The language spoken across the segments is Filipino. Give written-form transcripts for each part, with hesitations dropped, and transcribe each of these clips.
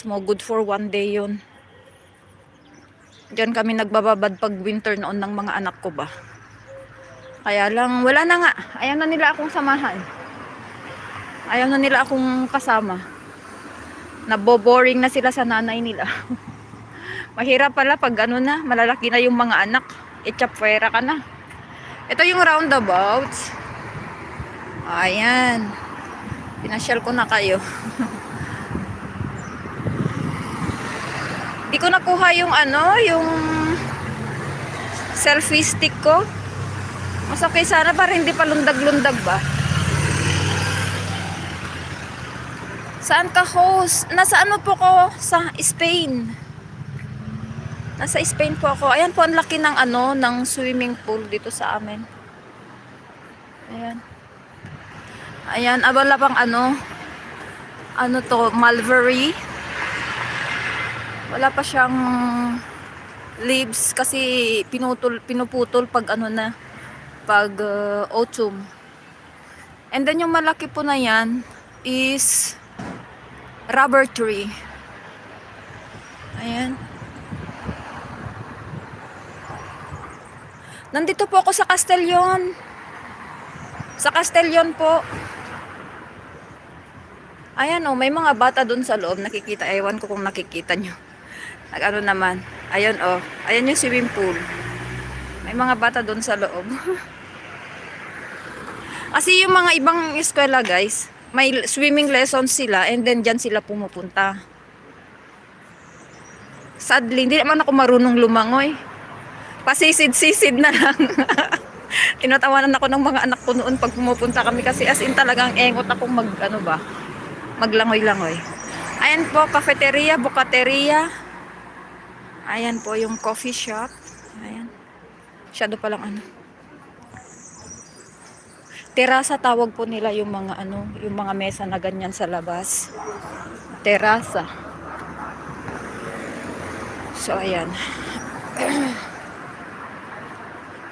mo, good for one day yun. Diyan kami nagbababad pag winter noon ng mga anak ko ba. Kaya lang, wala na nga. Ayaw na nila akong samahan. Ayaw na nila akong kasama. Naboboring na sila sa nanay nila. Mahirap pala pag ano na, malalaki na yung mga anak. Itchapwera ka na. Ito yung roundabouts. Ayan. Pinasyal ko na kayo. Di ko nakuha yung ano, yung selfie stick ko. Mas okay sana para hindi pa lundag-lundag ba. Saan ka host? Nasa ano po ko? Sa Spain. Nasa Spain po ako. Ayan po ang laki ng ano, ng swimming pool dito sa amin. Ayan. Ayan, abala pang ano to, mulberry. Wala pa siyang leaves kasi pinuputol pag ano na, pag autumn. And then yung malaki po na yan is rubber tree. Ayan. Nandito po ako sa Castellon. Sa Castellon po. Ayan oh, may mga bata doon sa loob. Nakikita, ewan ko kung nakikita nyo. Nag-ano naman. Ayan oh, ayan yung swimming pool. May mga bata doon sa loob. Kasi yung mga ibang eskwela guys, may swimming lessons sila and then dyan sila pumupunta. Sadly, hindi naman ako marunong lumangoy. Pasisid-sisid na lang. Tinatawanan ako ng mga anak ko noon pag pumupunta kami kasi as in talagang engot akong maglangoy-langoy. Ayan po, cafeteria, bukateria. Ayan po yung coffee shop. Ayan. Shadow pa lang ano. Terasa tawag po nila yung mga ano, yung mga mesa na ganyan sa labas. Terasa. So ayan.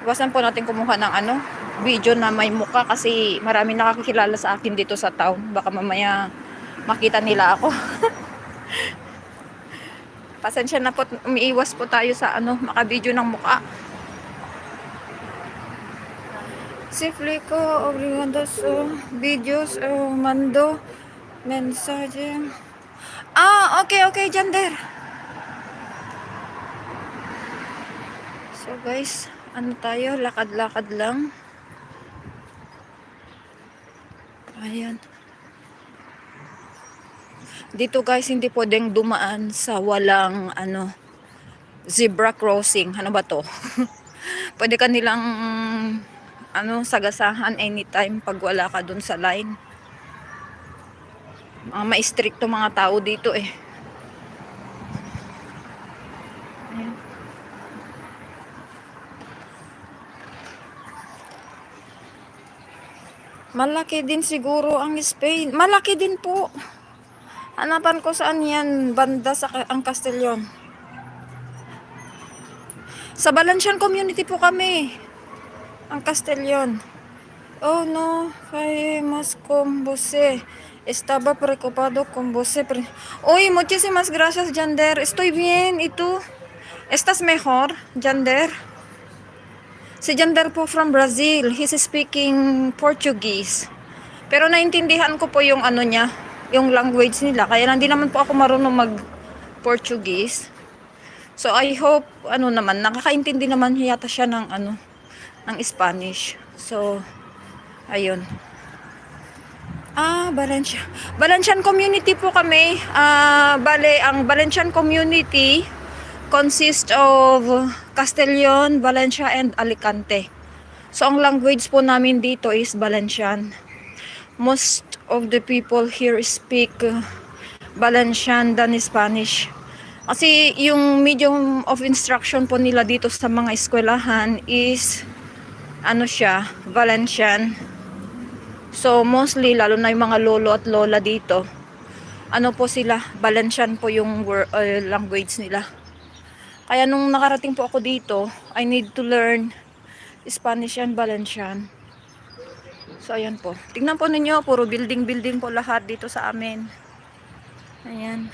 Iwasan po natin kumuha ng ano, video na may muka kasi maraming nakakilala sa akin dito sa town. Baka mamaya makita nila ako. Pasensya na po, umiiwas po tayo sa ano, maka-video ng muka. Sifli ko, obligado sa videos, mando, mensaje. Okay, Jander. So guys, ano tayo, lakad-lakad lang. Ayan. Dito guys, hindi pwedeng dumaan sa walang ano, zebra crossing. Ano ba to? Pwede ka nilang ano, sagasahan anytime pag wala ka dun sa line. Mga ma-stricto mga tao dito eh. Ayan. Malaki din siguro ang Spain. Malaki din po. Hanapan ko saan yan. Banda sa ang Castellon. Sa Valencian community po kami. Ang Castellon. Oh no, famous con você. Estaba preocupado con você. Uy, muchísimas gracias, Jander. Estoy bien. ¿Y tú? ¿Estás mejor, Jander? Si Jander po from Brazil. He's speaking Portuguese. Pero naintindihan ko po yung ano niya, yung language nila. Kaya hindi naman po ako marunong mag-Portuguese. So I hope, ano naman, nakakaintindi naman yata siya ng ano, ng Spanish. So, ayun. Valencia. Valencian community po kami. Bale, ang Valencian community consists of Castellon, Valencia, and Alicante. So, ang language po namin dito is Valencian. Most of the people here speak Valencian than Spanish. Kasi yung medium of instruction po nila dito sa mga eskwelahan is ano siya, Valencian. So mostly, lalo na yung mga lolo at lola dito, ano po sila, Valencian po yung language nila. Kaya nung nakarating po ako dito, I need to learn Spanish and Valencian. So ayan po. Tingnan po ninyo, puro building po lahat dito sa amin. Ayan.